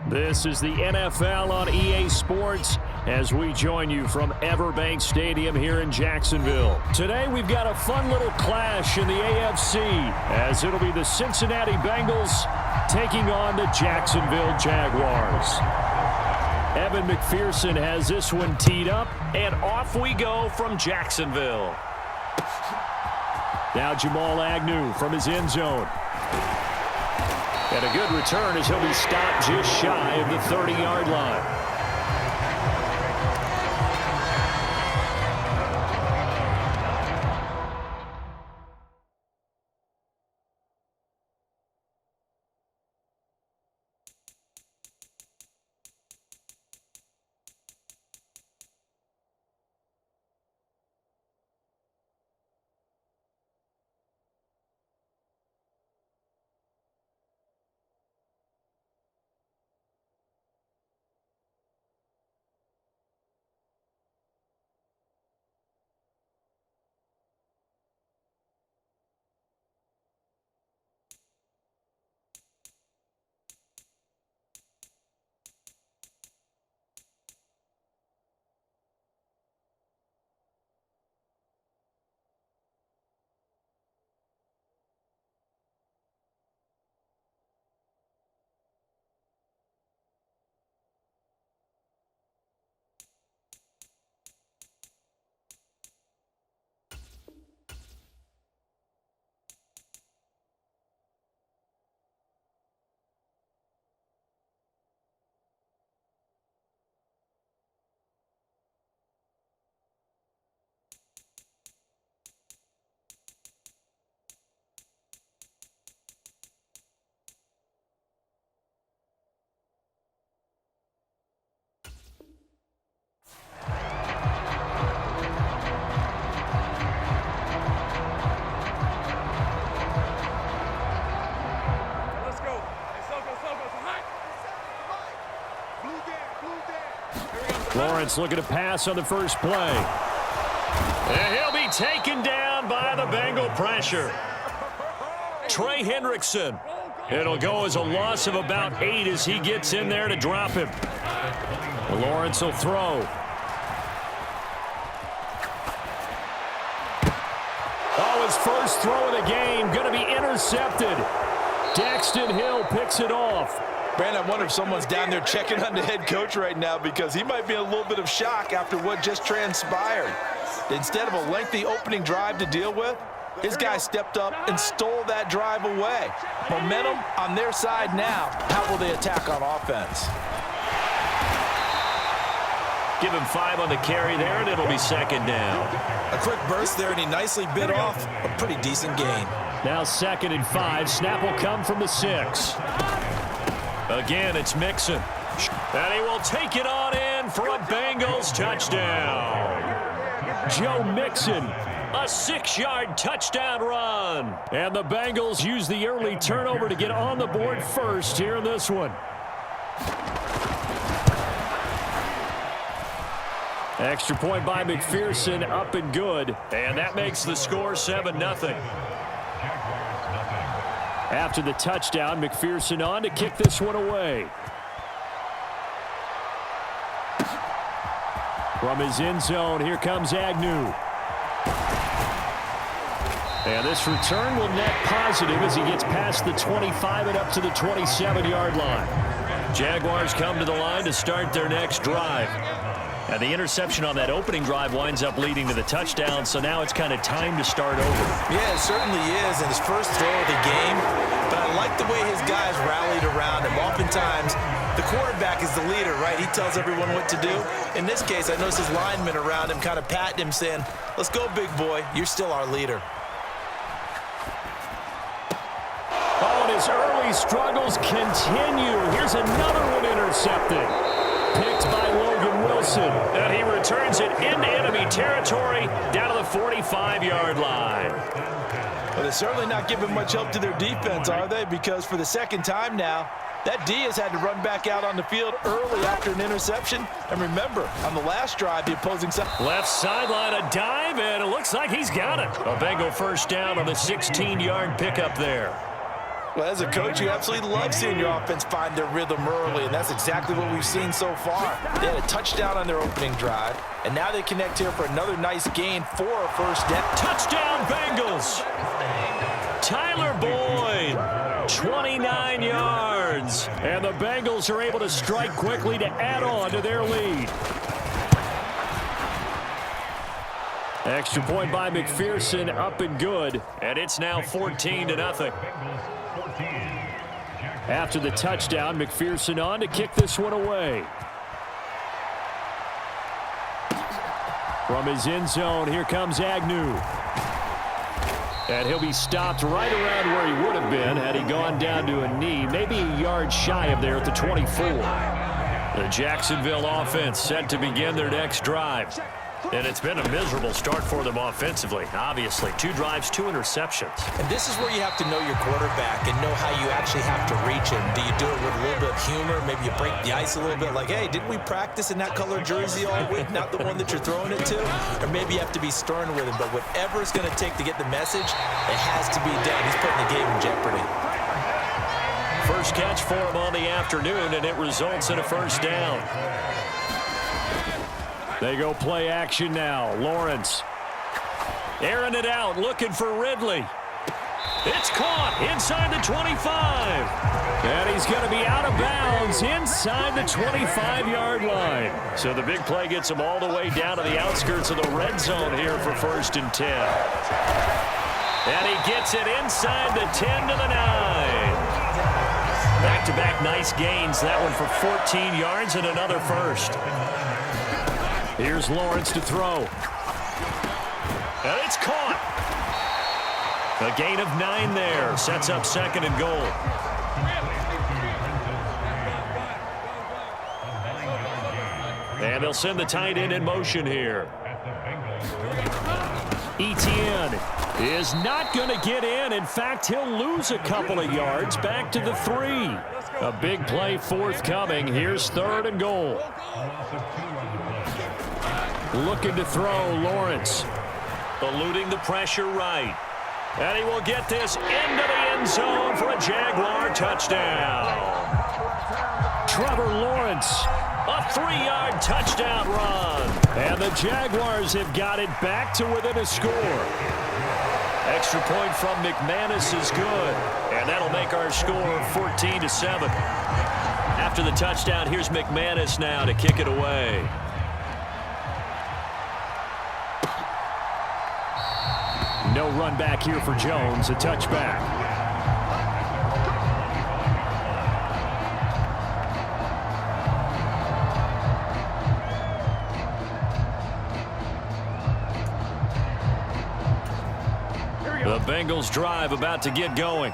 This is the NFL on EA Sports as we join you from Everbank Stadium here in Jacksonville. Today we've got a fun little clash in the AFC as it'll be the Cincinnati Bengals taking on the Jacksonville Jaguars. Evan McPherson has this one teed up, and off we go from Jacksonville. Now Jamal Agnew from his end zone. And a good return as he'll be stopped just shy of the 30-yard line. Lawrence looking to pass on the first play. And he'll be taken down by the Bengal pressure. Trey Hendrickson. It'll go as a loss of about 8 as he gets in there to drop him. Lawrence will throw. Oh, his first throw of the game going to be intercepted. Daxton Hill picks it off. Brandon, I wonder if someone's down there checking on the head coach right now because he might be in a little bit of shock after what just transpired. Instead of a lengthy opening drive to deal with, his guy stepped up and stole that drive away. Momentum on their side now. How will they attack on offense? Give him 5 on the carry there, and it'll be second down. A quick burst there, and he nicely bit off a pretty decent gain. Now 2nd and 5. Snap will come from the 6. Again, it's Mixon. And he will take it on in for a Bengals touchdown. Joe Mixon, a 6-yard touchdown run. And the Bengals use the early turnover to get on the board first here in this one. Extra point by McPherson, up and good. And that makes the score 7-0. After the touchdown, McPherson on to kick this one away. From his end zone, here comes Agnew. And this return will net positive as he gets past the 25 and up to the 27-yard line. Jaguars come to the line to start their next drive. And the interception on that opening drive winds up leading to the touchdown, so now it's kind of time to start over. Yeah, it certainly is, and his first throw of the game. But I like the way his guys rallied around him. Oftentimes, the quarterback is the leader, right? He tells everyone what to do. In this case, I noticed his linemen around him kind of patting him, saying, "Let's go, big boy. You're still our leader." Oh, and his early struggles continue. Here's another one intercepted. Picked by Logan Wilson. And he returns it into enemy territory down to the 45-yard line. Well, they're certainly not giving much help to their defense, are they? Because for the second time now, that D has had to run back out on the field early after an interception. And remember, on the last drive, the opposing side. Left sideline, a dive, and it looks like he's got it. A Bengal first down on the 16-yard pickup there. Well, as a coach, you absolutely love seeing your offense find their rhythm early, and that's exactly what we've seen so far. They had a touchdown on their opening drive, and now they connect here for another nice gain for a first down. Touchdown, Bengals! Tyler Boyd, 29 yards. And the Bengals are able to strike quickly to add on to their lead. Extra point by McPherson, up and good. And it's now 14-0. After the touchdown, McPherson on to kick this one away. From his end zone, here comes Agnew. And he'll be stopped right around where he would have been had he gone down to a knee, maybe a yard shy of there at the 24. The Jacksonville offense set to begin their next drive. And it's been a miserable start for them offensively, obviously. 2 drives, 2 interceptions. And this is where you have to know your quarterback and know how you actually have to reach him. Do you do it with a little bit of humor? Maybe you break the ice a little bit, like, hey, didn't we practice in that color jersey all week, not the one that you're throwing it to? Or maybe you have to be stern with him. But whatever it's going to take to get the message, it has to be done. He's putting the game in jeopardy. First catch for him on the afternoon, and it results in a first down. They go play action now. Lawrence airing it out, looking for Ridley. It's caught inside the 25. And he's going to be out of bounds inside the 25-yard line. So the big play gets him all the way down to the outskirts of the red zone here for 1st and 10. And he gets it inside the 10 to the 9. Back-to-back nice gains. That one for 14 yards and another first. Here's Lawrence to throw. And it's caught. A gain of 9 there. Sets up 2nd and goal. And they'll send the tight end in motion here. Etienne is not going to get in. In fact, he'll lose a couple of yards back to the 3. A big play forthcoming. Here's 3rd and goal. Looking to throw, Lawrence. Eluding the pressure right. And he will get this into the end zone for a Jaguar touchdown. Trevor Lawrence, a 3-yard touchdown run. And the Jaguars have got it back to within a score. Extra point from McManus is good. And that'll make our score 14-7. After the touchdown, here's McManus now to kick it away. No run back here for Jones, a touchback. The Bengals drive about to get going.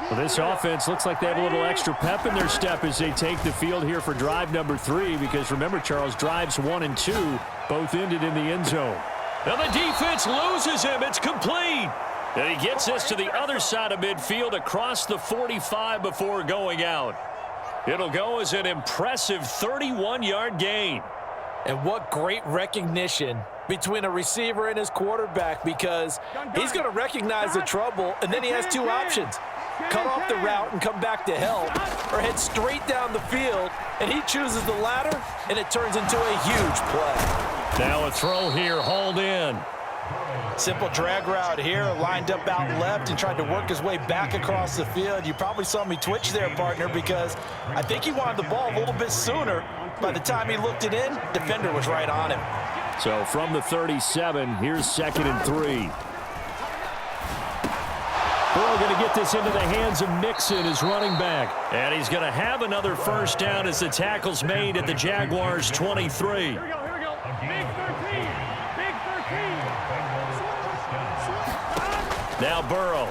Well, this offense looks like they have a little extra pep in their step as they take the field here for drive number 3, because remember, Charles, drives 1 and 2 both ended in the end zone. Now the defense loses him. It's complete. And he gets this to the other side of midfield across the 45 before going out. It'll go as an impressive 31-yard gain. And what great recognition between a receiver and his quarterback, because he's going to recognize the trouble, and then he has 2 options. Cut off the route and come back to help, or head straight down the field, and he chooses the latter, and it turns into a huge play. Now a throw here, hauled in. Simple drag route here, lined up out left and tried to work his way back across the field. You probably saw me twitch there, partner, because I think he wanted the ball a little bit sooner. By the time he looked it in, defender was right on him. So from the 37, here's 2nd and 3. Burrow going to get this into the hands of Mixon, his running back. And he's going to have another first down as the tackle's made at the Jaguars' 23. Now Burrow.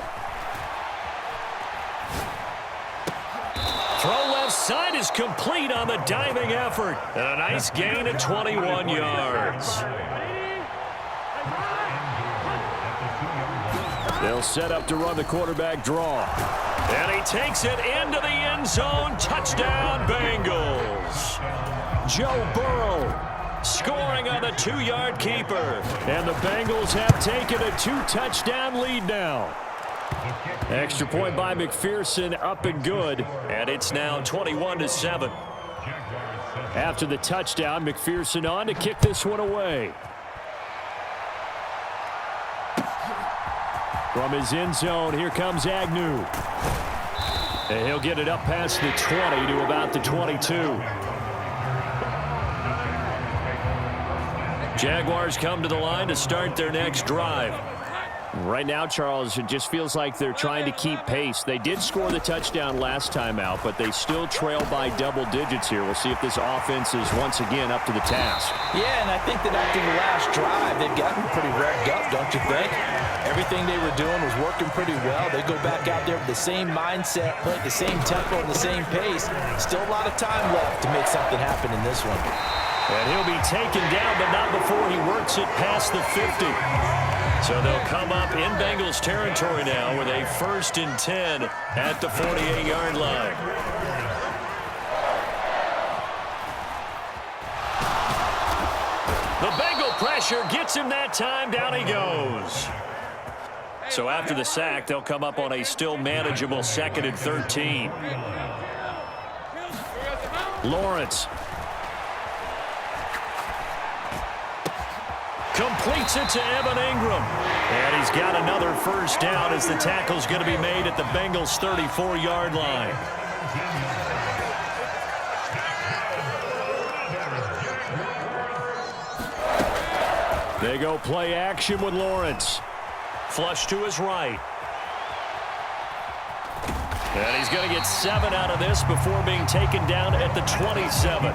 Throw left side is complete on the diving effort. And a nice gain at 21 yards. They'll set up to run the quarterback draw. And he takes it into the end zone. Touchdown, Bengals. Joe Burrow scoring on the 2-yard keeper. And the Bengals have taken a 2-touchdown lead now. Extra point by McPherson, up and good. And it's now 21-7. After the touchdown, McPherson on to kick this one away. From his end zone, here comes Agnew. And he'll get it up past the 20 to about the 22. Jaguars come to the line to start their next drive. Right now, Charles, it just feels like they're trying to keep pace. They did score the touchdown last time out, but they still trail by double digits here. We'll see if this offense is once again up to the task. Yeah, and I think that after the last drive, they've gotten pretty revved up, don't you think? Everything they were doing was working pretty well. They go back out there with the same mindset, play at the same tempo and the same pace. Still a lot of time left to make something happen in this one. And he'll be taken down, but not before he works it past the 50. So they'll come up in Bengals territory now with a 1st and 10 at the 48-yard line. The Bengal pressure gets him that time. Down he goes. So after the sack, they'll come up on a still manageable 2nd and 13. Lawrence. Completes it to Evan Ingram. And he's got another 1st down as the tackle's going to be made at the Bengals' 34-yard line. They go play action with Lawrence. Flush to his right. And he's going to get 7 out of this before being taken down at the 27.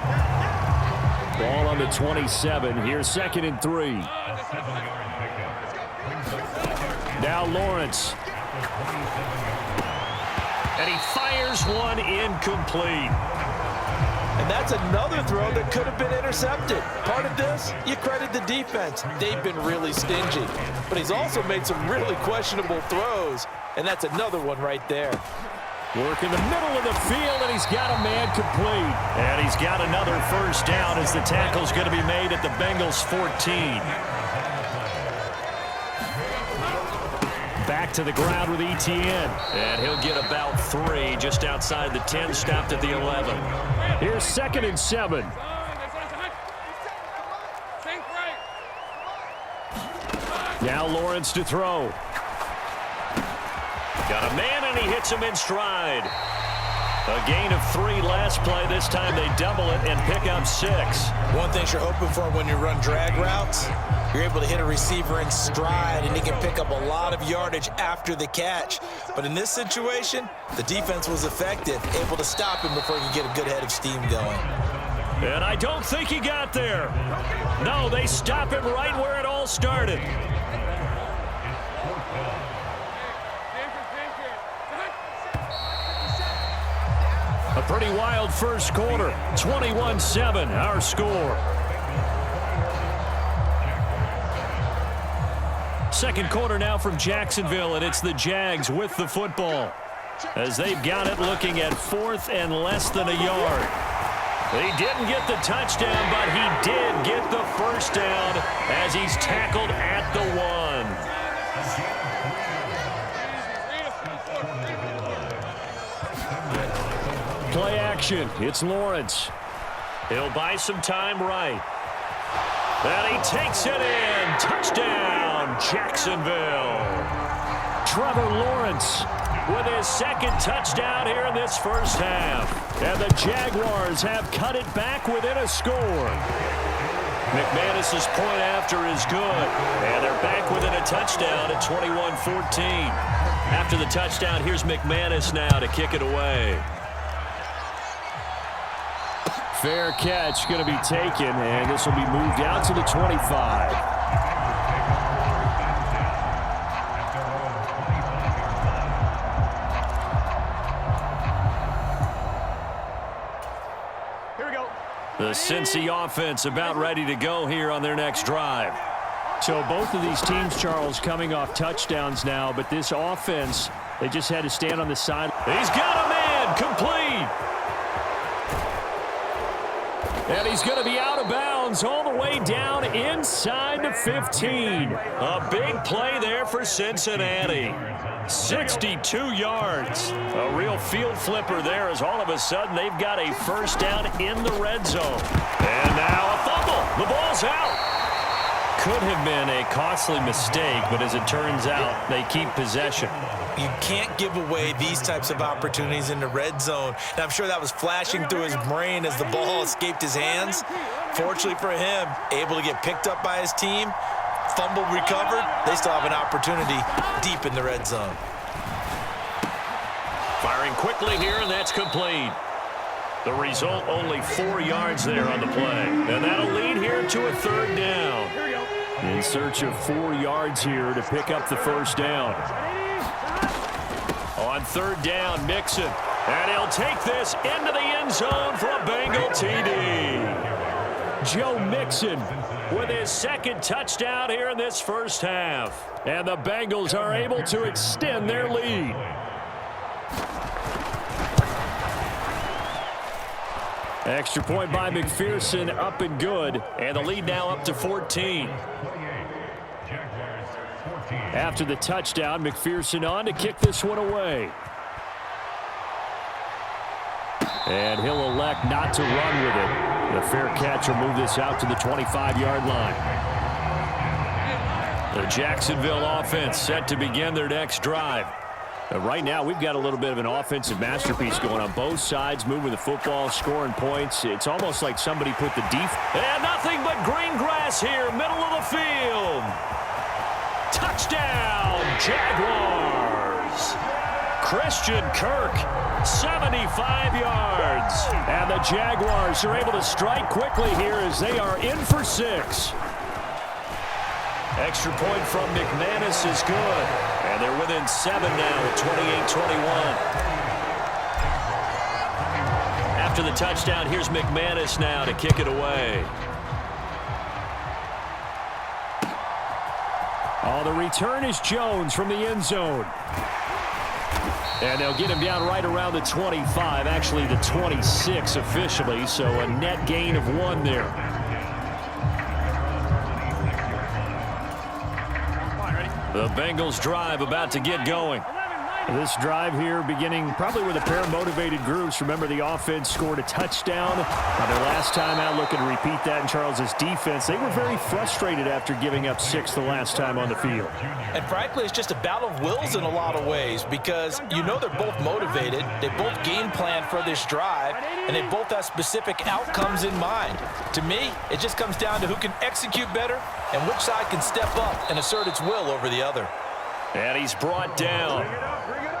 Ball on the 27. Here's 2nd and 3. Now Lawrence. And he fires one incomplete. And that's another throw that could have been intercepted. Part of this, you credit the defense. They've been really stingy. But he's also made some really questionable throws. And that's another one right there. Work in the middle of the field, and he's got a man complete. And he's got another 1st down as the tackle's going to be made at the Bengals' 14. Back to the ground with Etienne. And he'll get about 3 just outside the 10, stopped at the 11. Here's 2nd and 7. Now Lawrence to throw. Got a man, and he hits him in stride. A gain of 3 last play. This time they double it and pick up 6. One thing you're hoping for when you run drag routes, you're able to hit a receiver in stride, and he can pick up a lot of yardage after the catch. But in this situation, the defense was effective, able to stop him before he could get a good head of steam going. And I don't think he got there. No, they stop him right where it all started. A pretty wild first quarter. 21-7, our score. Second quarter now from Jacksonville, and it's the Jags with the football as they've got it looking at 4th and less than a yard. He didn't get the touchdown, but he did get the 1st down as he's tackled at the 1. Play action. It's Lawrence. He'll buy some time right. And he takes it in. Touchdown, Jacksonville. Trevor Lawrence with his 2nd touchdown here in this 1st half. And the Jaguars have cut it back within a score. McManus's point after is good. And they're back within a touchdown at 21-14. After the touchdown, here's McManus now to kick it away. Fair catch going to be taken, and this will be moved out to the 25. Here we go. The Cincy offense about ready to go here on their next drive. So both of these teams, Charles, coming off touchdowns now, but this offense, they just had to stand on the side. He's got a man complete. And he's going to be out of bounds all the way down inside the 15. A big play there for Cincinnati. 62 yards. A real field flipper there as all of a sudden they've got a first down in the red zone. And now a fumble. The ball's out. Could have been a costly mistake, but as it turns out, they keep possession. You can't give away these types of opportunities in the red zone. And I'm sure that was flashing through his brain as the ball escaped his hands. Fortunately for him, able to get picked up by his team, fumble recovered. They still have an opportunity deep in the red zone. Firing quickly here, and that's complete. The result, only 4 yards there on the play. And that'll lead here to a third down. In search of 4 yards here to pick up the first down. On third down, Mixon. And he'll take this into the end zone for a Bengal TD. Joe Mixon with his second touchdown here in this first half. And the Bengals are able to extend their lead. Extra point by McPherson, up and good. And the lead now up to 14. After the touchdown, McPherson on to kick this one away. And he'll elect not to run with it. The fair catch will move this out to the 25-yard line. The Jacksonville offense set to begin their next drive. Right now, we've got a little bit of an offensive masterpiece going on both sides, moving the football, scoring points. It's almost like somebody put the defense. And nothing but green grass here, middle of the field. Touchdown, Jaguars. Christian Kirk, 75 yards. And the Jaguars are able to strike quickly here as they are in for 6. Extra point from McManus is good. And they're within 7 now at 28-21. After the touchdown, here's McManus now to kick it away. Oh, the return is Jones from the end zone. And they'll get him down right around the 25, actually the 26 officially, so a net gain of 1 there. The Bengals drive about to get going. This drive here beginning probably with a pair of motivated groups. Remember, the offense scored a touchdown on their last time out. Looking to repeat that in Charles's defense. They were very frustrated after giving up 6 the last time on the field. And frankly, it's just a battle of wills in a lot of ways because you know they're both motivated. They both game plan for this drive, and they both have specific outcomes in mind. To me, it just comes down to who can execute better and which side can step up and assert its will over the other. And he's brought down.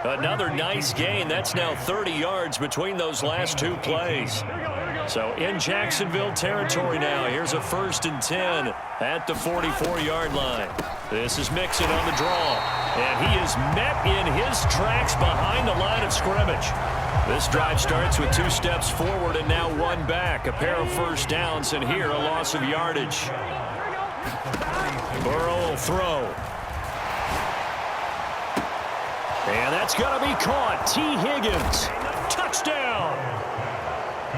Another nice gain. That's now 30 yards between those last 2 plays. So in Jacksonville territory now. Here's a 1st and 10 at the 44-yard line. This is Mixon on the draw. And he is met in his tracks behind the line of scrimmage. This drive starts with 2 steps forward and now 1 back. A pair of first downs, and here a loss of yardage. Burrow will throw. And that's going to be caught. T. Higgins. Touchdown.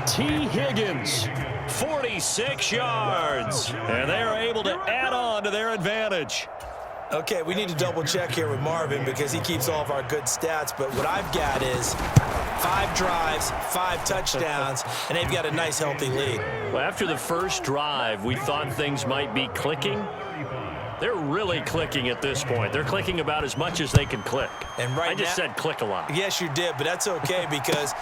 T. Higgins. 46 yards. And they are able to add on to their advantage. Okay, we need to double check here with Marvin because he keeps all of our good stats. But what I've got is 5 drives, 5 touchdowns, and they've got a nice, healthy lead. Well, after the first drive, we thought things might be clicking. They're really clicking at this point. They're clicking about as much as they can click. And right I just said click a lot. Yes, you did, but that's okay because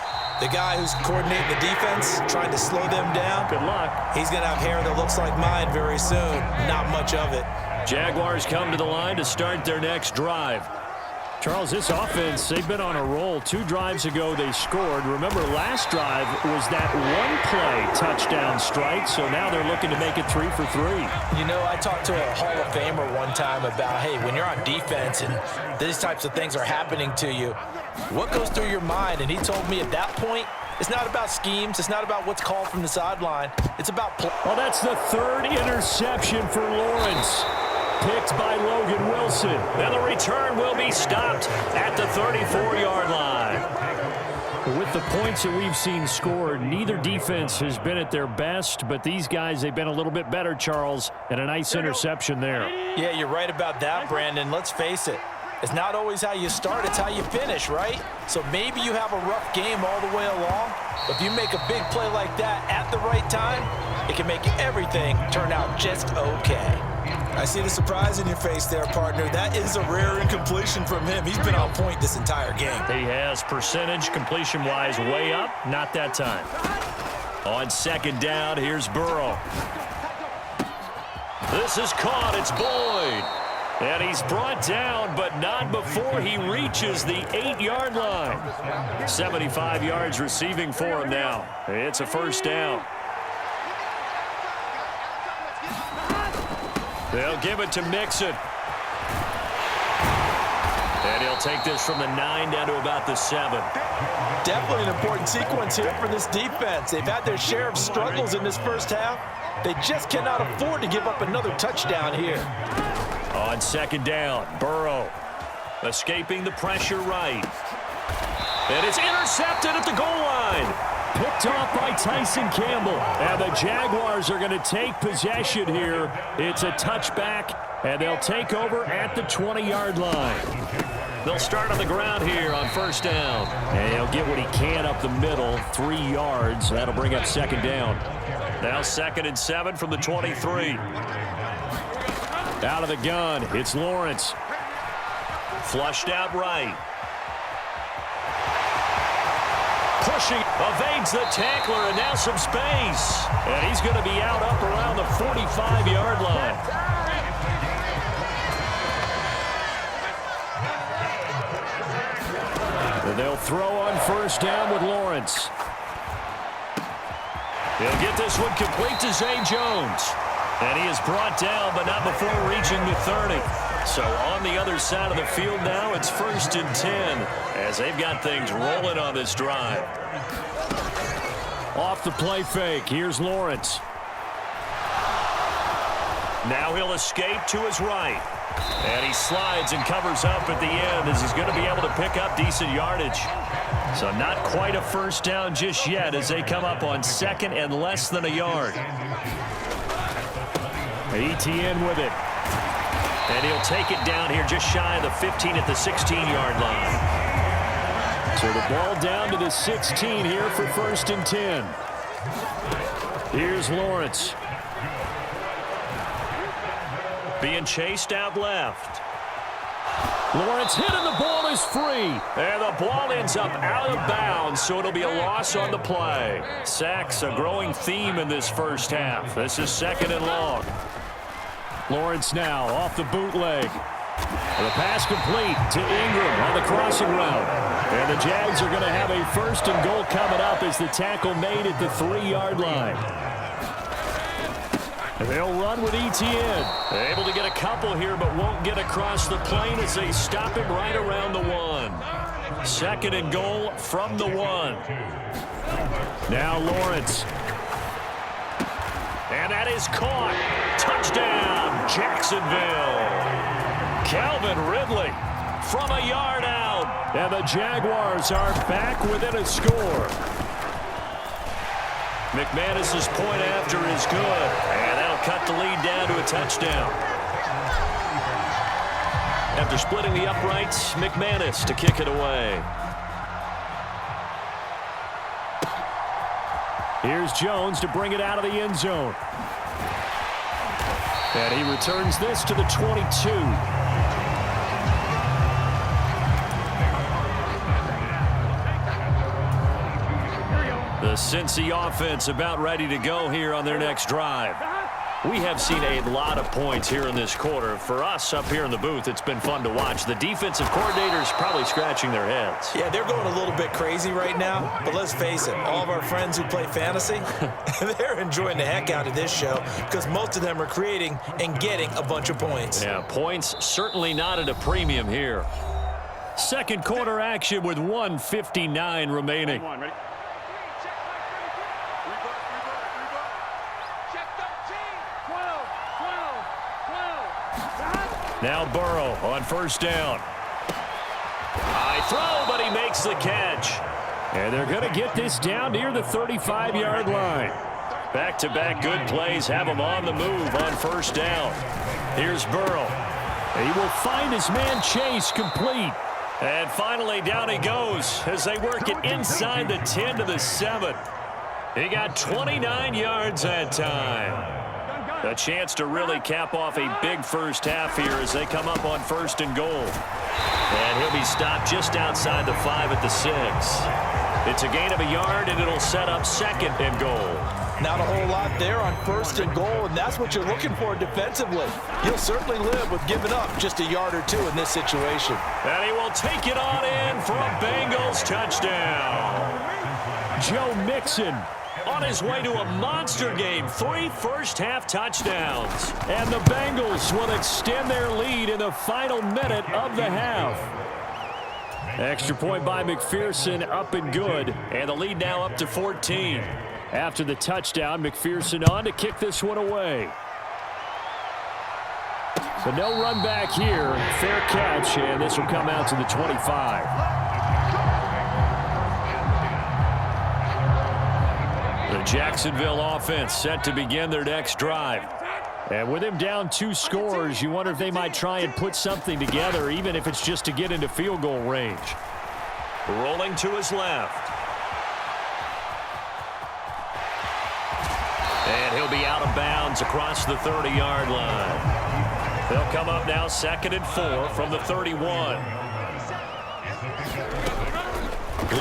the guy who's coordinating the defense, trying to slow them down, good luck. He's going to have hair that looks like mine very soon. Not much of it. Jaguars come to the line to start their next drive. Charles, this offense, they've been on a roll. 2 drives ago, they scored. Remember, last drive was that 1-play touchdown strike, so now they're looking to make it 3 for 3. You know, I talked to a Hall of Famer one time about, hey, when you're on defense and these types of things are happening to you, what goes through your mind? And he told me at that point, it's not about schemes. It's not about what's called from the sideline. It's about play. Well, that's the 3rd interception for Lawrence. Picked by Logan Wilson. And the return will be stopped at the 34-yard line. With the points that we've seen scored, neither defense has been at their best, but these guys, they've been a little bit better, Charles, and a nice interception there. Yeah, you're right about that, Brandon. Let's face it. It's not always how you start, it's how you finish, right? So maybe you have a rough game all the way along, but if you make a big play like that at the right time, it can make everything turn out just okay. I see the surprise in your face there, partner. That is a rare incompletion from him. He's been on point this entire game. He has percentage completion-wise way up. Not that time. On second down, here's Burrow. This is caught. It's Boyd. And he's brought down, but not before he reaches the 8-yard line. 75 yards receiving for him now. It's a first down. They'll give it to Mixon. And he'll take this from the 9 down to about the 7. Definitely an important sequence here for this defense. They've had their share of struggles in this first half. They just cannot afford to give up another touchdown here. On second down, Burrow escaping the pressure right. And it's intercepted at the goal line. Picked off by Tyson Campbell. And the Jaguars are going to take possession here. It's a touchback, and they'll take over at the 20-yard line. They'll start on the ground here on first down. And he'll get what he can up the middle, 3 yards. That'll bring up second down. Now 2nd and 7 from the 23. Out of the gun, it's Lawrence. Flushed out right. Pushing, evades the tackler, and now some space. And he's going to be out up around the 45-yard line. And they'll throw on first down with Lawrence. He'll get this one complete to Zay Jones. And he is brought down, but not before reaching the 30. So on the other side of the field now, it's 1st and 10 as they've got things rolling on this drive. Off the play fake, here's Lawrence. Now he'll escape to his right. And he slides and covers up at the end as he's going to be able to pick up decent yardage. So not quite a first down just yet as they come up on 2nd and less than a yard. ETN with it. And he'll take it down here just shy of the 15 at the 16-yard line. So the ball down to the 16 here for 1st and 10. Here's Lawrence. Being chased out left. Lawrence hit and the ball is free. And the ball ends up out of bounds, so it'll be a loss on the play. Sacks a growing theme in this first half. This is 2nd and long. Lawrence now off the bootleg. The pass complete to Ingram on the crossing route. And the Jags are going to have a 1st and goal coming up as the tackle made at the 3-yard line. And they'll run with ETN. They're able to get a couple here, but won't get across the plane as they stop him right around the 1. 2nd and goal from the 1. Now Lawrence. And that is caught. Touchdown, Jacksonville. Calvin Ridley from a yard out. And the Jaguars are back within a score. McManus's point after is good. And that'll cut the lead down to a touchdown. After splitting the uprights, McManus to kick it away. Here's Jones to bring it out of the end zone. And he returns this to the 22. The Cincy offense about ready to go here on their next drive. We have seen a lot of points here in this quarter. For us up here in the booth, it's been fun to watch. The defensive coordinators probably scratching their heads. Yeah, they're going a little bit crazy right now. But let's face it, all of our friends who play fantasy, they're enjoying the heck out of this show because most of them are creating and getting a bunch of points. Yeah, points certainly not at a premium here. Second quarter action with 1:59 remaining. Now Burrow on first down. High throw, but he makes the catch. And they're going to get this down near the 35-yard line. Back-to-back good plays have them on the move on first down. Here's Burrow. He will find his man Chase complete. And finally, down he goes as they work it inside the 10 to the 7. He got 29 yards that time. A chance to really cap off a big first half here as they come up on 1st and goal. And he'll be stopped just outside the 5 at the 6. It's a gain of a yard, and it'll set up 2nd and goal. Not a whole lot there on 1st and goal, and that's what you're looking for defensively. You'll certainly live with giving up just a yard or 2 in this situation. And he will take it on in for a Bengals touchdown. Joe Mixon on his way to a monster game. 3 first-half touchdowns. And the Bengals will extend their lead in the final minute of the half. Extra point by McPherson, up and good. And the lead now up to 14. After the touchdown, McPherson on to kick this one away. But no run back here. Fair catch, and this will come out to the 25. The Jacksonville offense set to begin their next drive. And with him down 2 scores, you wonder if they might try and put something together, even if it's just to get into field goal range. Rolling to his left. And he'll be out of bounds across the 30-yard line. They'll come up now 2nd and 4 from the 31.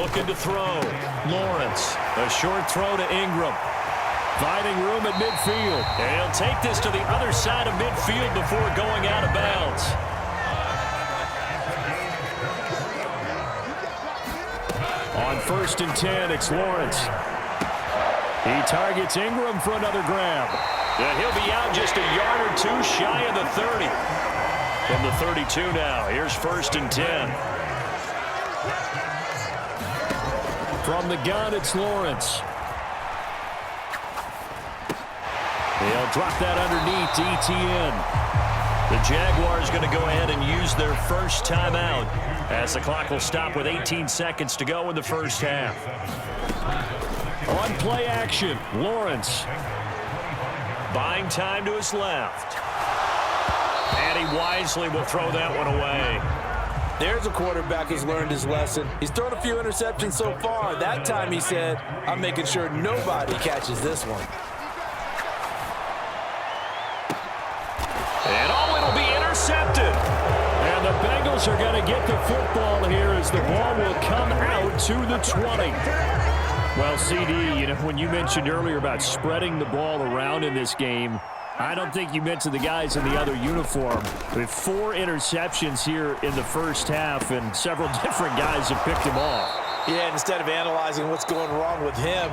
Looking to throw. Lawrence. A short throw to Ingram. Finding room at midfield. And he'll take this to the other side of midfield before going out of bounds. On 1st and 10, it's Lawrence. He targets Ingram for another grab. And he'll be out just a yard or 2 shy of the 30. From the 32 now, here's 1st and 10. From the gun, it's Lawrence. They'll drop that underneath to ETN. The Jaguars going to go ahead and use their first timeout as the clock will stop with 18 seconds to go in the first half. On play action, Lawrence. Buying time to his left. And he wisely will throw that one away. There's a quarterback who's learned his lesson. He's thrown a few interceptions so far. That time he said, I'm making sure nobody catches this one. And it'll be intercepted. And the Bengals are going to get the football here as the ball will come out to the 20. Well, CD, you know, when you mentioned earlier about spreading the ball around in this game, I don't think you mentioned the guys in the other uniform. With 4 interceptions here in the first half, and several different guys have picked him off. Yeah, instead of analyzing what's going wrong with him,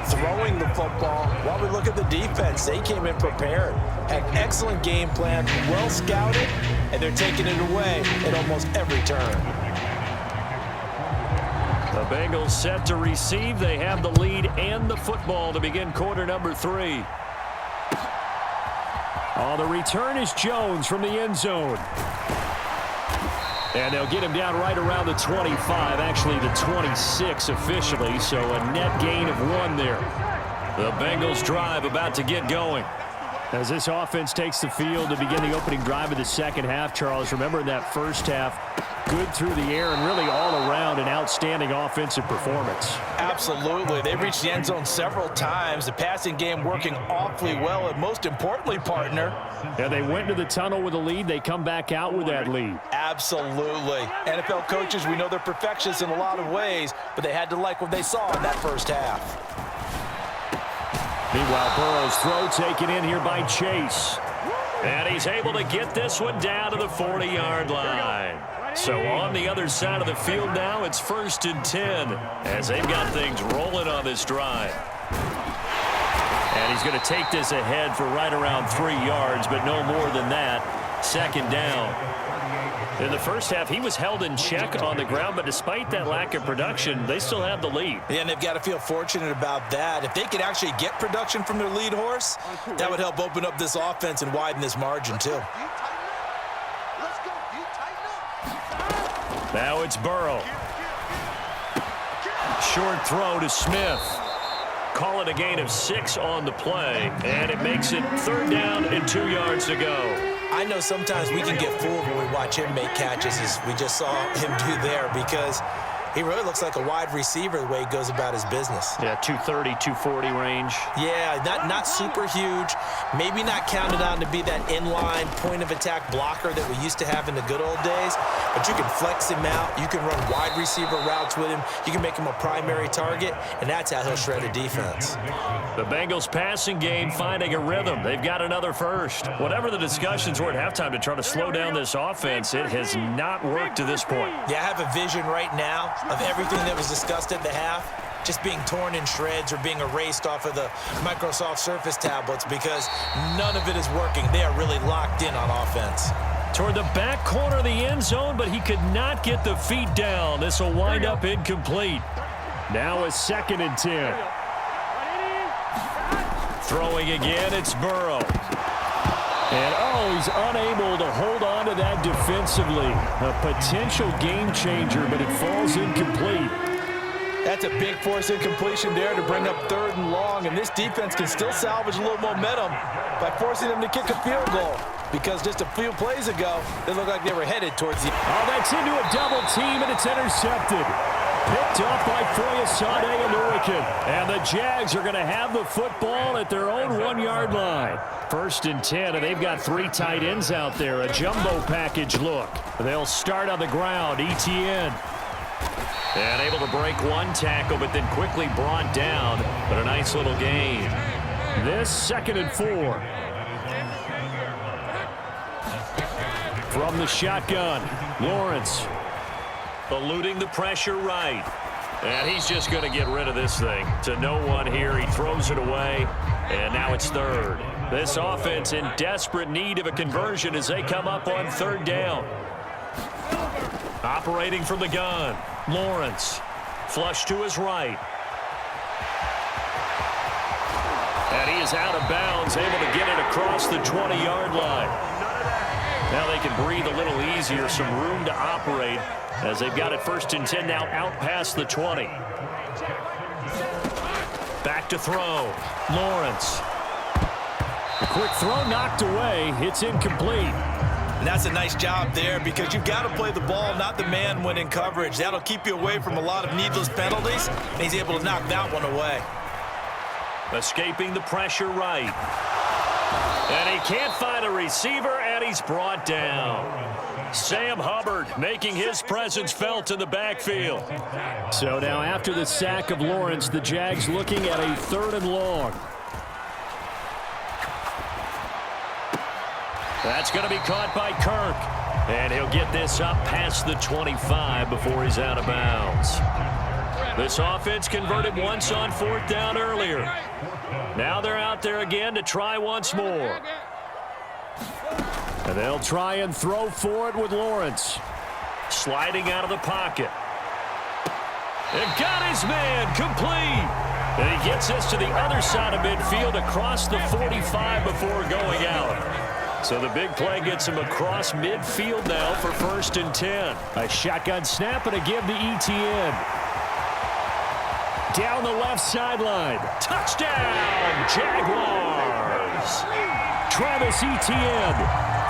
throwing the football, while we look at the defense, they came in prepared. Had excellent game plan, well scouted, and they're taking it away at almost every turn. The Bengals set to receive. They have the lead and the football to begin quarter number 3. Oh, the return is Jones from the end zone. And they'll get him down right around the 25, actually the 26 officially, so a net gain of 1 there. The Bengals drive about to get going. As this offense takes the field to begin the opening drive of the second half, Charles, remember in that first half, good through the air and really all around an outstanding offensive performance. Absolutely. They reached the end zone several times. The passing game working awfully well, and most importantly, partner. Yeah, they went to the tunnel with a lead. They come back out with that lead. Absolutely. NFL coaches, we know they're perfectionists in a lot of ways, but they had to like what they saw in that first half. Meanwhile, Burrow's throw taken in here by Chase. And he's able to get this one down to the 40-yard line. So on the other side of the field now, it's 1st and 10 as they've got things rolling on this drive. And he's going to take this ahead for right around 3 yards, but no more than that. 2nd down. In the first half, he was held in check on the ground, but despite that lack of production, they still have the lead. Yeah, and they've got to feel fortunate about that. If they could actually get production from their lead horse, that would help open up this offense and widen this margin, too. Now it's Burrow. Short throw to Smith. Call it a gain of 6 on the play, and it makes it 3rd down and 2 yards to go. I know sometimes we can get fooled when we watch him make catches, as we just saw him do there, because he really looks like a wide receiver the way he goes about his business. Yeah, 230, 240 range. Yeah, not super huge. Maybe not counted on to be that inline point-of-attack blocker that we used to have in the good old days. But you can flex him out. You can run wide receiver routes with him. You can make him a primary target, and that's how he'll shred a defense. The Bengals passing game finding a rhythm. They've got another first. Whatever the discussions were at halftime to try to slow down this offense, it has not worked to this point. Yeah, I have a vision right now of everything that was discussed at the half just being torn in shreds or being erased off of the Microsoft Surface tablets, because none of it is working. They are really locked in on offense. Toward the back corner of the end zone, but he could not get the feet down. This will wind up incomplete. Now a 2nd and 10. Throwing again, it's Burrow. And, he's unable to hold on to that defensively. A potential game changer, but it falls incomplete. That's a big force incompletion there to bring up 3rd and long, and this defense can still salvage a little momentum by forcing them to kick a field goal, because just a few plays ago, they looked like they were headed towards the... Oh, that's into a double team, and it's intercepted. Picked off by Foyesade and Lurican. And the Jags are going to have the football at their own 1-yard line. 1st and 10, and they've got 3 tight ends out there. A jumbo package look. They'll start on the ground. Etienne. And able to break 1 tackle, but then quickly brought down. But a nice little gain. This 2nd and 4. From the shotgun, Lawrence. Eluding the pressure right. And he's just going to get rid of this thing. To no one here. He throws it away. And now it's 3rd. This offense in desperate need of a conversion as they come up on 3rd down. Operating from the gun. Lawrence. Flush to his right. And he is out of bounds. Able to get it across the 20-yard line. Now they can breathe a little easier. Some room to operate as they've got it 1st and 10 now out past the 20. Back to throw. Lawrence. A quick throw knocked away. It's incomplete. And that's a nice job there, because you've got to play the ball, not the man when in coverage. That'll keep you away from a lot of needless penalties, and he's able to knock that one away. Escaping the pressure right. And he can't find a receiver, and he's brought down. Sam Hubbard making his presence felt in the backfield. So now after the sack of Lawrence, the Jags looking at a 3rd and long. That's going to be caught by Kirk. And he'll get this up past the 25 before he's out of bounds. This offense converted once on 4th down earlier. Now they're out there again to try once more. And they'll try and throw for it with Lawrence. Sliding out of the pocket. And got his man complete. And he gets this to the other side of midfield across the 45 before going out. So the big play gets him across midfield now for 1st and 10. A shotgun snap and a give to Etienne. Down the left sideline. Touchdown, Jaguars. Travis Etienne.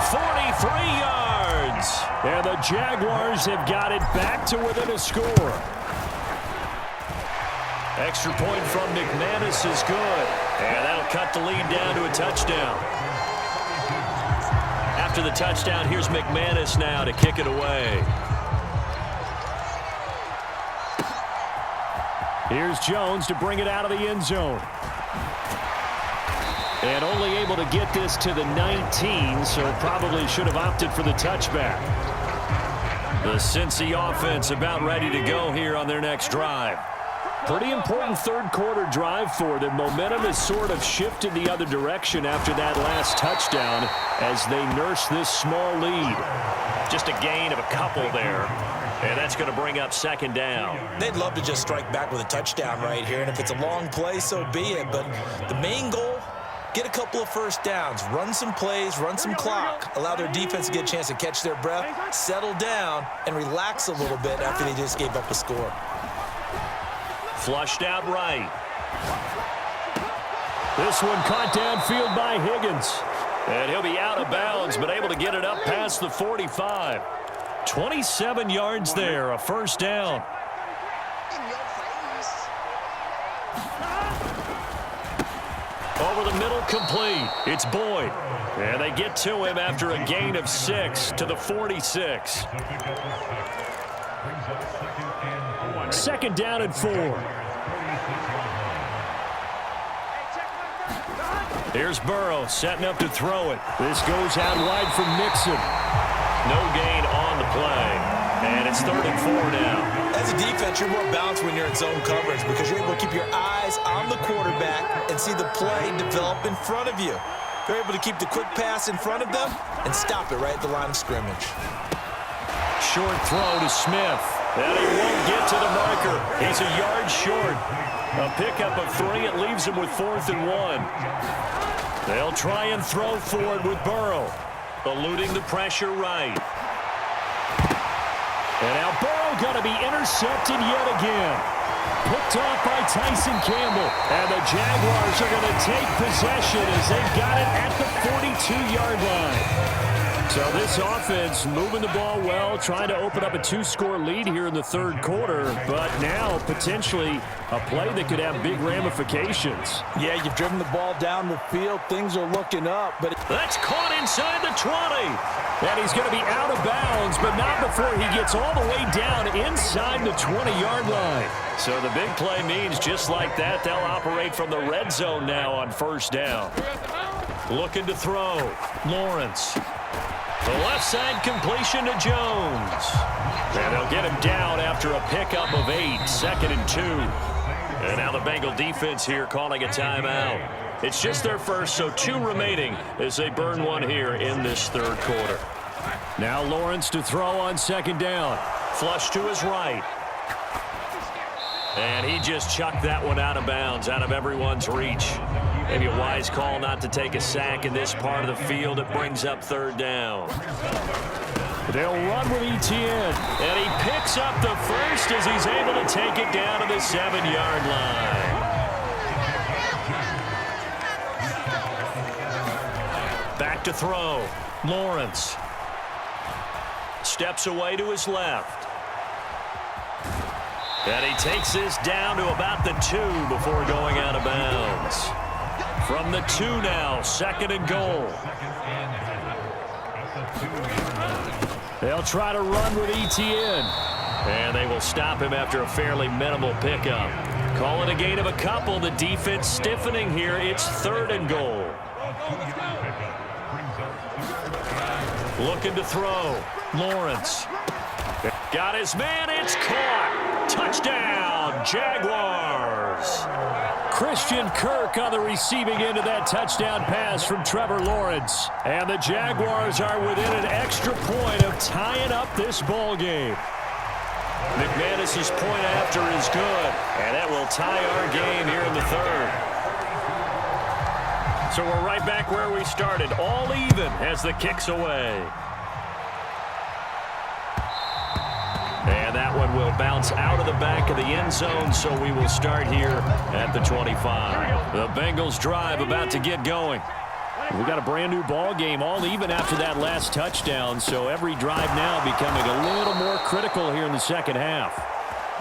43 yards. And the Jaguars have got it back to within a score. Extra point from McManus is good. And that'll cut the lead down to a touchdown. After the touchdown, here's McManus now to kick it away. Here's Jones to bring it out of the end zone. And only able to get this to the 19, so probably should have opted for the touchback. The Cincy offense about ready to go here on their next drive. Pretty important 3rd quarter drive for them. Momentum has sort of shifted the other direction after that last touchdown as they nurse this small lead. Just a gain of a couple there. And that's going to bring up 2nd down. They'd love to just strike back with a touchdown right here, and if it's a long play, so be it. But the main goal, get a couple of 1st downs, run some plays, run some clock, allow their defense to get a chance to catch their breath, settle down, and relax a little bit after they just gave up a score. Flushed out right. This one caught downfield by Higgins. And he'll be out of bounds, but able to get it up past the 45. 27 yards there, a first down. Over the middle, complete. It's Boyd. And they get to him after a gain of 6 to the 46. Second down and 4. Here's Burrow setting up to throw it. This goes out wide from Mixon. No gain on the play. And it's 3rd and 4 now. As a defense, you're more balanced when you're in zone coverage because you're able to keep your eyes on the quarterback and see the play develop in front of you. You're able to keep the quick pass in front of them and stop it right at the line of scrimmage. Short throw to Smith. And he won't get to the marker. He's a yard short. A pickup of 3. It leaves him with 4th and 1. They'll try and throw forward with Burrow. Eluding the pressure right. And now Burrow going to be intercepted yet again. Picked off by Tyson Campbell. And the Jaguars are going to take possession as they've got it at the 42-yard line. So this offense moving the ball well, trying to open up a 2-score lead here in the 3rd quarter, but now potentially a play that could have big ramifications. Yeah, you've driven the ball down the field. Things are looking up, but that's caught inside the 20. And he's going to be out of bounds, but not before he gets all the way down inside the 20-yard line. So the big play means just like that, they'll operate from the red zone now on 1st down. Looking to throw. Lawrence. The left side completion to Jones. And they'll get him down after a pickup of 8, 2nd and 2. And now the Bengal defense here calling a timeout. It's just their first, so 2 remaining as they burn one here in this 3rd quarter. Now Lawrence to throw on 2nd down. Flush to his right. And he just chucked that one out of bounds, out of everyone's reach. Maybe a wise call not to take a sack in this part of the field. It brings up 3rd down. They'll run with Etienne. And he picks up the first as he's able to take it down to the 7-yard line. Back to throw. Lawrence. Steps away to his left. And he takes this down to about the 2 before going out of bounds. From the 2 now, 2nd and goal. They'll try to run with Etienne. And they will stop him after a fairly minimal pickup. Call it a gain of a couple. The defense stiffening here. It's 3rd and goal. Looking to throw. Lawrence. Got his man. It's caught. Touchdown, Jaguars. Christian Kirk on the receiving end of that touchdown pass from Trevor Lawrence. And the Jaguars are within an extra point of tying up this ball game. McManus's point after is good, and that will tie our game here in the 3rd. So we're right back where we started, all even as the kick's away. And that one will bounce out of the back of the end zone, so we will start here at the 25. The Bengals drive about to get going. We've got a brand new ball game, all even after that last touchdown, so every drive now becoming a little more critical here in the 2nd half.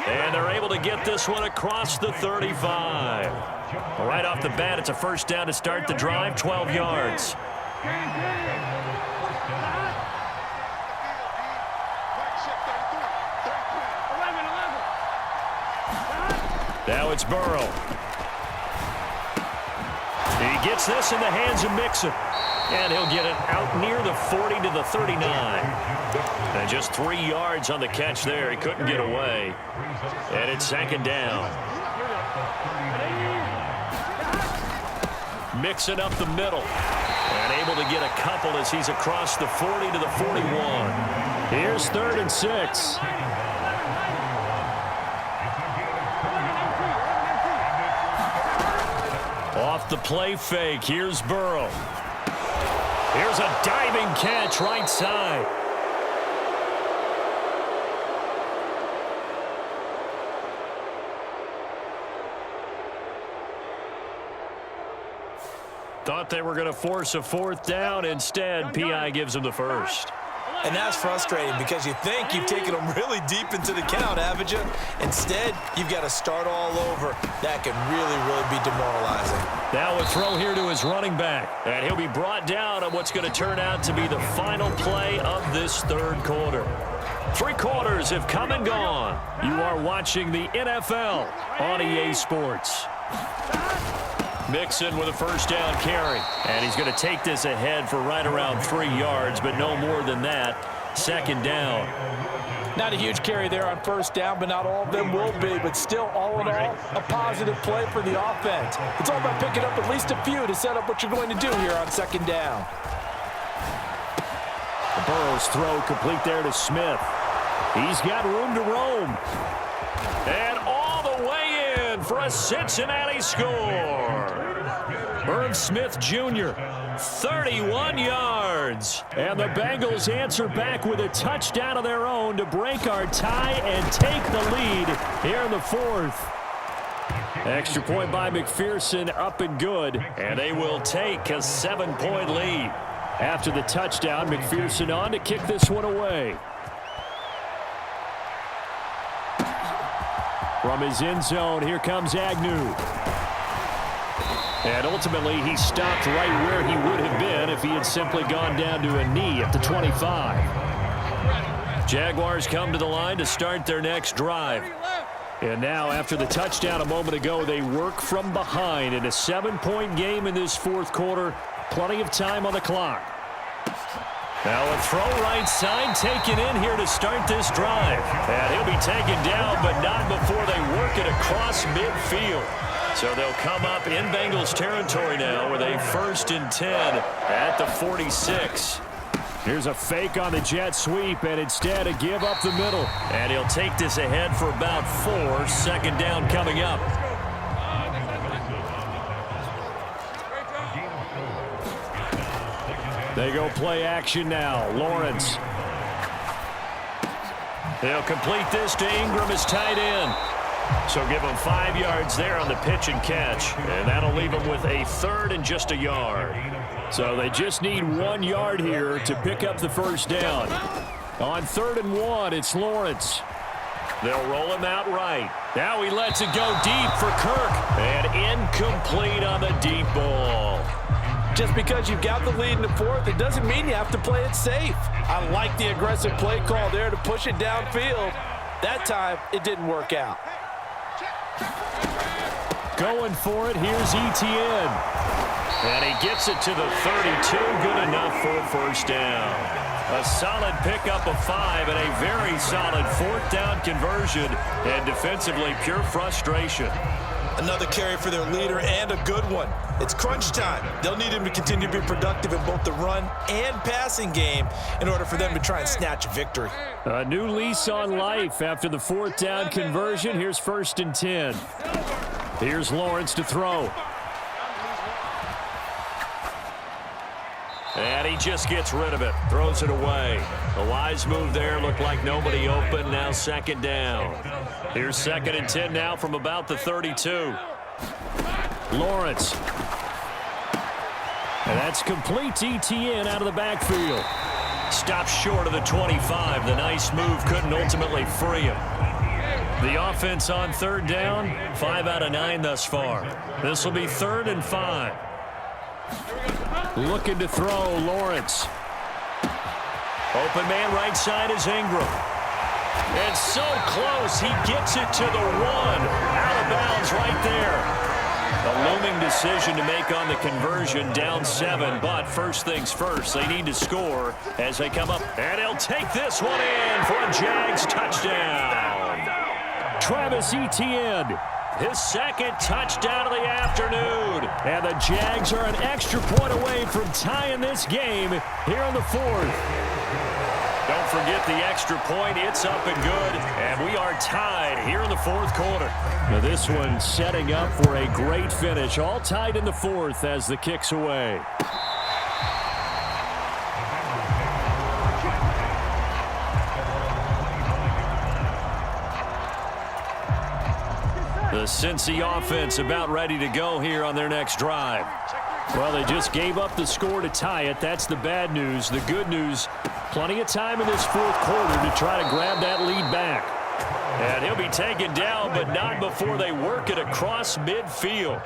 And they're able to get this one across the 35. Right off the bat, it's a 1st down to start the drive, 12 yards. Now it's Burrow. He gets this in the hands of Mixon. And he'll get it out near the 40 to the 39. And just 3 yards on the catch there. He couldn't get away. And it's 2nd down. Mixon up the middle. And able to get a couple as he's across the 40 to the 41. Here's 3rd and 6. Off the play fake, here's Burrow. Here's a diving catch right side. Thought they were going to force a fourth down. Instead, P.I. gives them the first. And that's frustrating because you think you've taken them really deep into the count, haven't you? Instead, you've got to start all over. That can really be demoralizing. Now a throw here to his running back. And he'll be brought down on what's going to turn out to be the final play of this third quarter. 3 quarters have come and gone. You are watching the NFL on EA Sports. Mixon with a first down carry. And he's going to take this ahead for right around 3 yards, but no more than that. Second down. Not a huge carry there on first down, but not all of them will be. But still, all in all, a positive play for the offense. It's all about picking up at least a few to set up what you're going to do here on second down. The Burrows throw complete there to Smith. He's got room to roam. And all the way in for a Cincinnati score. Irv Smith Jr., 31 yards. And the Bengals answer back with a touchdown of their own to break our tie and take the lead here in the fourth. Extra point by McPherson, up and good. And they will take a 7-point lead. After the touchdown, McPherson on to kick this one away. From his end zone, here comes Agnew. And ultimately, he stopped right where he would have been if he had simply gone down to a knee at the 25. Jaguars come to the line to start their next drive. And now, after the touchdown a moment ago, they work from behind in a 7-point game in this fourth quarter. Plenty of time on the clock. Now a throw right side taken in here to start this drive. And he'll be taken down, but not before they work it across midfield. So they'll come up in Bengals territory now with a 1st and 10 at the 46. Here's a fake on the jet sweep, and instead a give up the middle. And he'll take this ahead for about 4. Second down coming up. They go play action now. Lawrence. They'll complete this to Ingram as tight end. So give them 5 yards there on the pitch and catch. And that'll leave them with a 3rd and just a yard. So they just need 1 yard here to pick up the first down. On 3rd and 1, it's Lawrence. They'll roll him out right. Now he lets it go deep for Kirk. And incomplete on the deep ball. Just because you've got the lead in the fourth, it doesn't mean you have to play it safe. I like the aggressive play call there to push it downfield. That time, it didn't work out. Going for it, here's Etienne. And he gets it to the 32, good enough for a first down. A solid pickup of 5 and a very solid 4th down conversion. And defensively, pure frustration. Another carry for their leader and a good one. It's crunch time. They'll need him to continue to be productive in both the run and passing game in order for them to try and snatch a victory. A new lease on life after the 4th down conversion. Here's 1st and 10. Here's Lawrence to throw. And he just gets rid of it. Throws it away. A wise move there. Looked like nobody open. Now 2nd down. Here's 2nd and 10 now from about the 32. Lawrence. And that's complete to Etienne out of the backfield. Stops short of the 25. The nice move couldn't ultimately free him. The offense on 3rd down, 5 out of 9 thus far. This will be 3rd and 5. Looking to throw, Lawrence. Open man right side is Ingram. And so close, he gets it to the 1. Out of bounds right there. A looming decision to make on the conversion, down 7. But first things first, they need to score as they come up. And he'll take this one in for a Jags touchdown. Travis Etienne. His 2nd touchdown of the afternoon. And the Jags are an extra point away from tying this game here in the 4th. Don't forget the extra point. It's up and good. And we are tied here in the 4th quarter. Now this one setting up for a great finish. All tied in the 4th as the kick's away. The Cincy offense about ready to go here on their next drive. Well, they just gave up the score to tie it. That's the bad news. The good news, plenty of time in this fourth quarter to try to grab that lead back. And he'll be taken down, but not before they work it across midfield.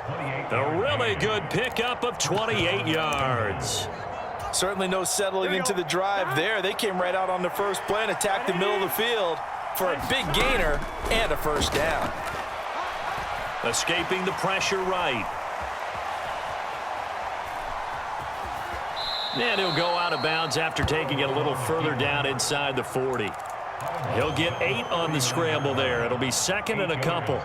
A really good pickup of 28 yards. Certainly no settling into the drive there. They came right out on the first play and attacked the middle of the field for a big gainer and a first down. Escaping the pressure right. And he'll go out of bounds after taking it a little further down inside the 40. He'll get 8 on the scramble there. It'll be second and a couple.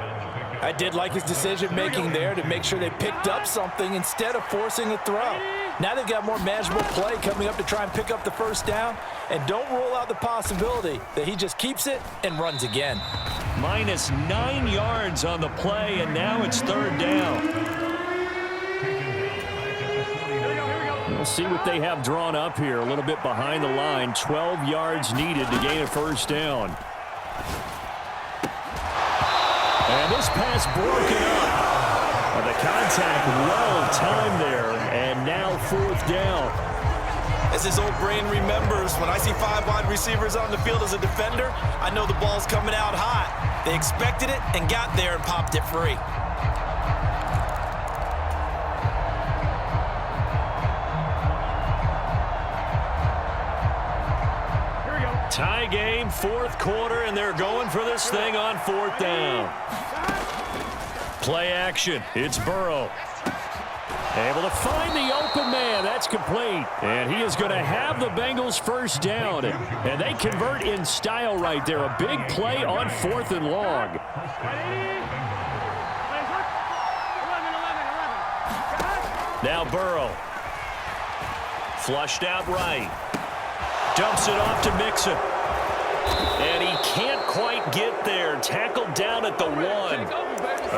I did like his decision-making there to make sure they picked up something instead of forcing a throw. Now they've got more manageable play coming up to try and pick up the first down. And don't rule out the possibility that he just keeps it and runs again. Minus 9 yards on the play, and now it's third down. We'll see what they have drawn up here. A little bit behind the line. 12 yards needed to gain a first down. And this pass broken up. The contact well timed there. And now fourth down. As his old brain remembers, when I see 5 wide receivers on the field as a defender, I know the ball's coming out hot. They expected it and got there and popped it free. Tie game, fourth quarter, and they're going for this thing on fourth down. Play action. It's Burrow. Able to find the open man. That's complete. And he is going to have the Bengals first down. And they convert in style right there. A big play on fourth and long. Now Burrow. Flushed out right. Dumps it off to Mixon. And he can't quite get there. Tackled down at the 1.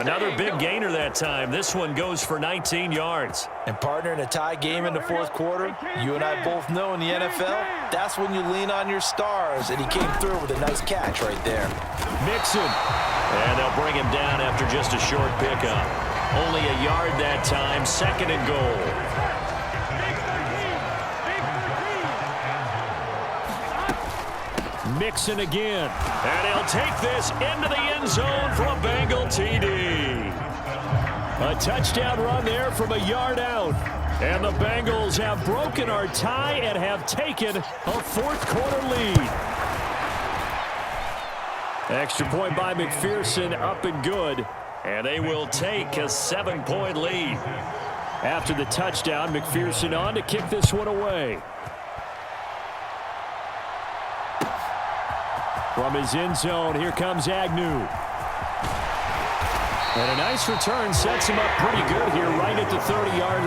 Another big gainer that time. This one goes for 19 yards. And partner, in a tie game in the fourth quarter, you and I both know in the NFL, that's when you lean on your stars. And he came through with a nice catch right there. Mixon. And they'll bring him down after just a short pickup. Only a yard that time. Second and goal. Mixon again, and he'll take this into the end zone for a Bengal TD. A touchdown run there from a yard out. And the Bengals have broken our tie and have taken a fourth quarter lead. Extra point by McPherson, up and good. And they will take a 7-point lead. After the touchdown, McPherson on to kick this one away. From his end zone, here comes Agnew. And a nice return sets him up pretty good here right at the 30-yard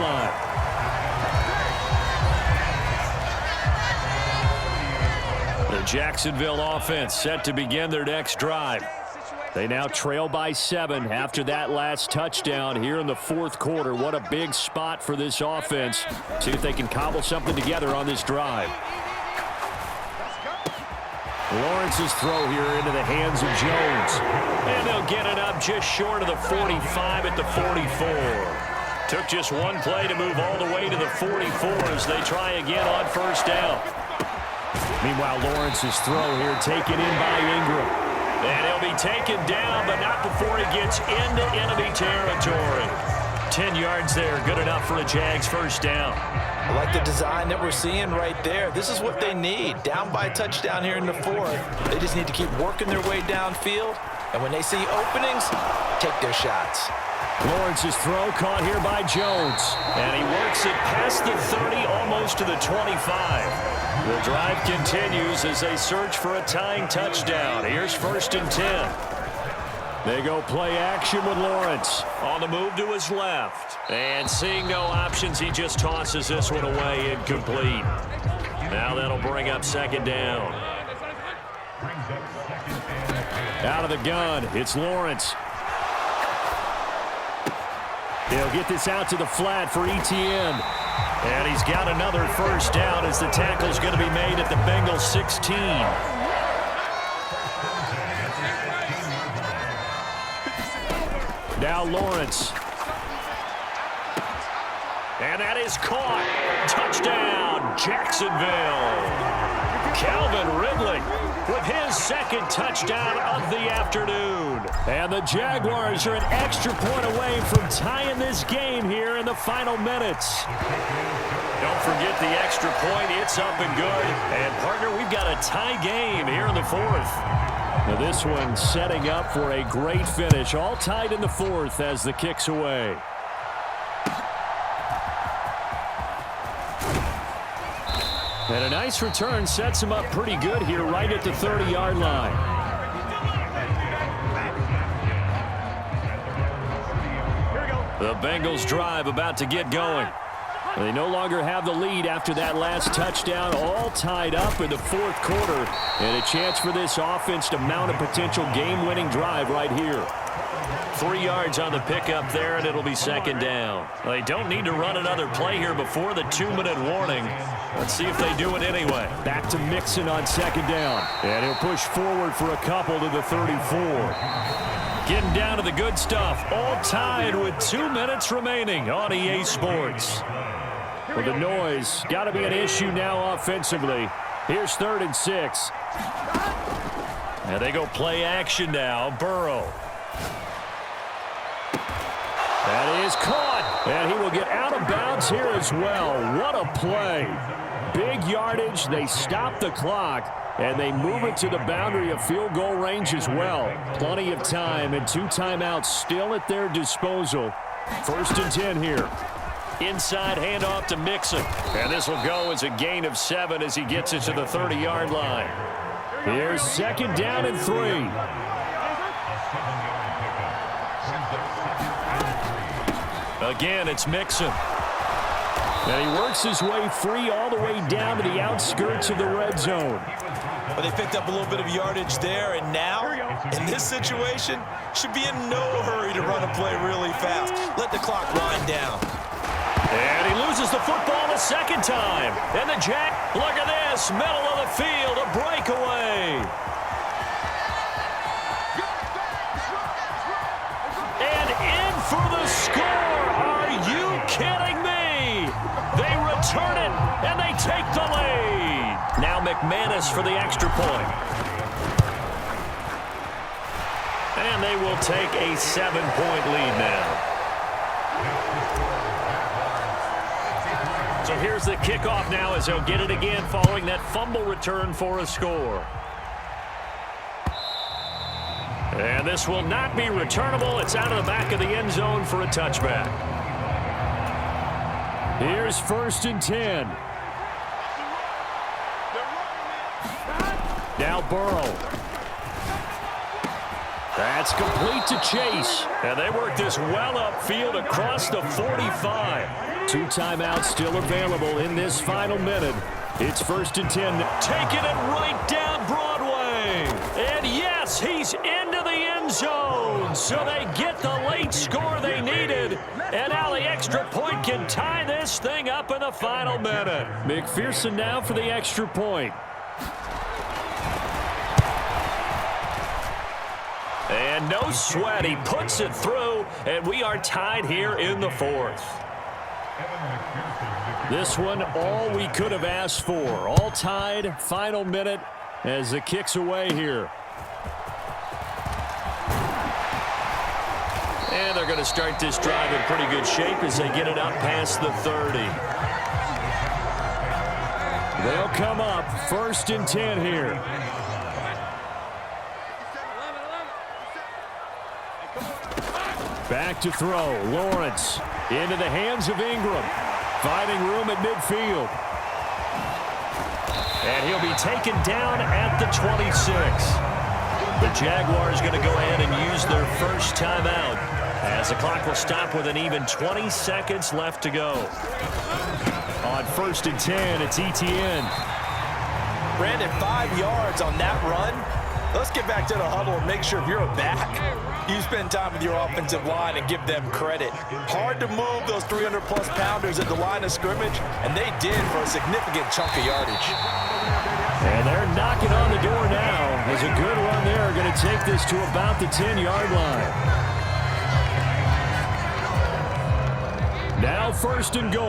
line. The Jacksonville offense set to begin their next drive. They now trail by 7 after that last touchdown here in the fourth quarter. What a big spot for this offense. See if they can cobble something together on this drive. Lawrence's throw here into the hands of Jones. And they'll get it up just short of the 45 at the 44. Took just one play to move all the way to the 44 as they try again on first down. Meanwhile, Lawrence's throw here taken in by Ingram. And he'll be taken down, but not before he gets into enemy territory. 10 yards there, good enough for a Jags first down. I like the design that we're seeing right there. This is what they need. Down by a touchdown here in the fourth. They just need to keep working their way downfield. And when they see openings, take their shots. Lawrence's throw caught here by Jones. And he works it past the 30, almost to the 25. The drive continues as they search for a tying touchdown. Here's first and 10. They go play action with Lawrence. On the move to his left. And seeing no options, he just tosses this one away, incomplete. Now that'll bring up second down. Out of the gun, it's Lawrence. He'll get this out to the flat for Etienne. And he's got another first down as the tackle's going to be made at the Bengals 16. Now Lawrence. And that is caught. Touchdown, Jacksonville. Calvin Ridley with his second touchdown of the afternoon. And the Jaguars are an extra point away from tying this game here in the final minutes. Don't forget the extra point. It's up and good. And, partner, we've got a tie game here in the fourth. Now this one setting up for a great finish. All tied in the fourth as the kick's away. And a nice return sets him up pretty good here right at the 30-yard line. The Bengals drive about to get going. They no longer have the lead after that last touchdown, all tied up in the fourth quarter. And a chance for this offense to mount a potential game-winning drive right here. 3 yards on the pickup there, and it'll be second down. They don't need to run another play here before the 2-minute warning. Let's see if they do it anyway. Back to Mixon on second down. And he'll push forward for a couple to the 34. Getting down to the good stuff. All tied with 2 minutes remaining on EA Sports. Well, the noise got to be an issue now offensively. Here's 3rd and 6. And they go play action now. Burrow. That is caught, and he will get out of bounds here as well. What a play. Big yardage. They stop the clock, and they move it to the boundary of field goal range as well. Plenty of time and 2 timeouts still at their disposal. 1st and 10 here. Inside handoff to Mixon. And this will go as a gain of 7 as he gets it to the 30-yard line. Here's 2nd down and 3. Again, it's Mixon. And he works his way free all the way down to the outskirts of the red zone. But they picked up a little bit of yardage there, and now, in this situation, should be in no hurry to run a play really fast. Let the clock wind down. And he loses the football a second time. And the Jack, look at this, middle of the field, a breakaway. And in for the score. Are you kidding me? They return it, and they take the lead. Now McManus for the extra point. And they will take a 7-point lead now. So here's the kickoff now as they'll get it again following that fumble return for a score. And this will not be returnable. It's out of the back of the end zone for a touchback. Here's 1st and 10. Now Burrow. That's complete to Chase. And they work this well upfield across the 45. 2 timeouts still available in this final minute. It's 1st and 10. Taking it right down Broadway. And yes, he's into the end zone. So they get the late score they needed. And now the extra point can tie this thing up in the final minute. McPherson now for the extra point. And no sweat. He puts it through. And we are tied here in the fourth. This one, all we could have asked for. All tied, final minute as the kick's away here. And they're going to start this drive in pretty good shape as they get it up past the 30. They'll come up 1st and 10 here. Back to throw. Lawrence into the hands of Ingram. Finding room at midfield. And he'll be taken down at the 26. The Jaguars going to go ahead and use their first timeout as the clock will stop with an even 20 seconds left to go. On 1st and 10, it's ETN. Brandon, 5 yards on that run. Let's get back to the huddle and make sure if you're a back, you spend time with your offensive line and give them credit. Hard to move those 300-plus pounders at the line of scrimmage, and they did for a significant chunk of yardage. And they're knocking on the door now. There's a good run there. Going to take this to about the 10-yard line. Now 1st and goal.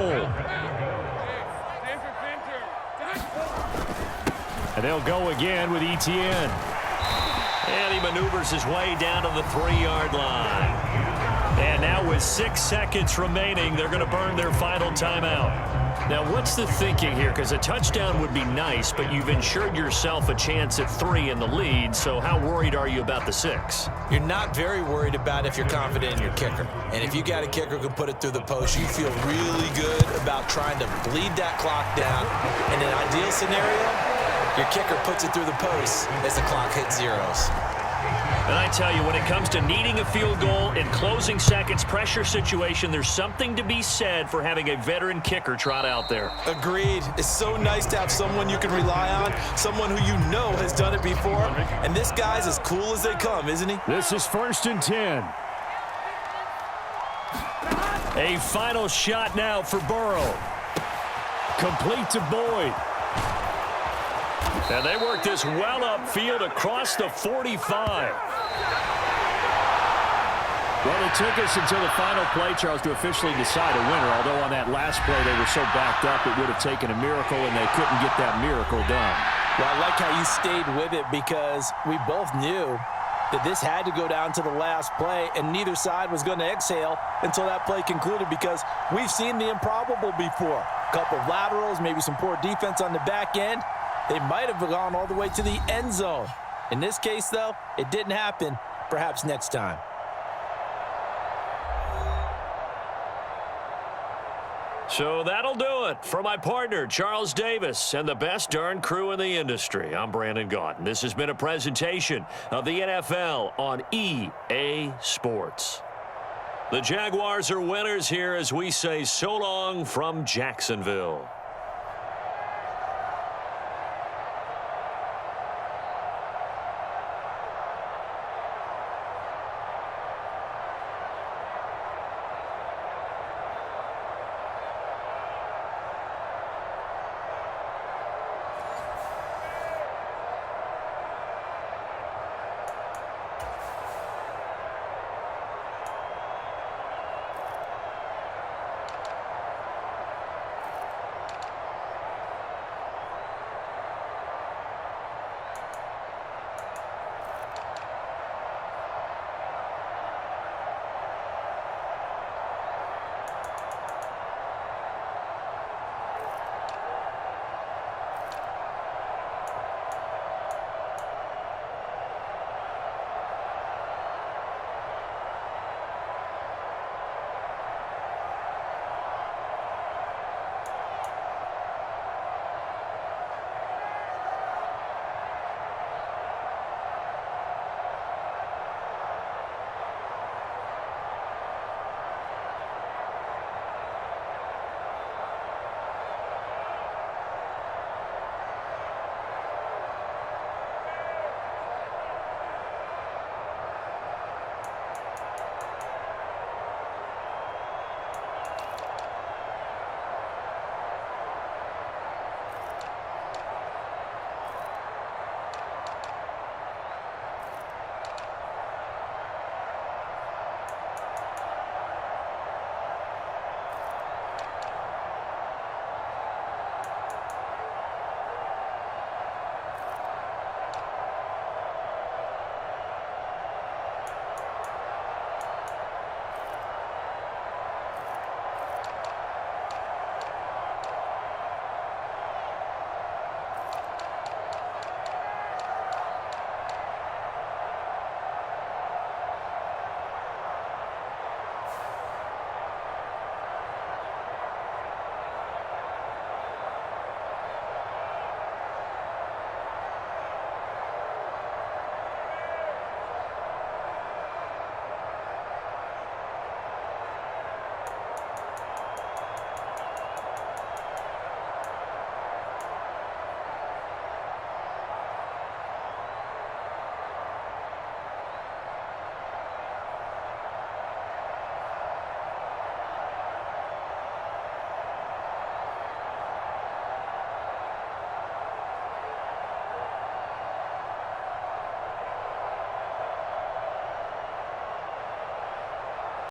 And they'll go again with Etienne. And he maneuvers his way down to the 3-yard line. And now with 6 seconds remaining, they're going to burn their final timeout. Now, what's the thinking here? Because a touchdown would be nice, but you've ensured yourself a chance at 3 in the lead, so how worried are you about the 6? You're not very worried about if you're confident in your kicker. And if you got a kicker who can put it through the post, you feel really good about trying to bleed that clock down. In an ideal scenario, your kicker puts it through the post as the clock hits zeros. And I tell you, when it comes to needing a field goal in closing seconds, pressure situation, there's something to be said for having a veteran kicker trot out there. Agreed. It's so nice to have someone you can rely on, someone who you know has done it before. And this guy's as cool as they come, isn't he? This is 1st and 10. A final shot now for Burrow. Complete to Boyd. And they work this well upfield across the 45. Well, it took us until the final play, Charles, to officially decide a winner, although on that last play they were so backed up it would have taken a miracle, and they couldn't get that miracle done. Well, I like how you stayed with it because we both knew that this had to go down to the last play, and neither side was going to exhale until that play concluded because we've seen the improbable before. A couple of laterals, maybe some poor defense on the back end. They might have gone all the way to the end zone. In this case, though, it didn't happen. Perhaps next time. So that'll do it for my partner, Charles Davis, and the best darn crew in the industry. I'm Brandon Gaudin. This has been a presentation of the NFL on EA Sports. The Jaguars are winners here as we say so long from Jacksonville.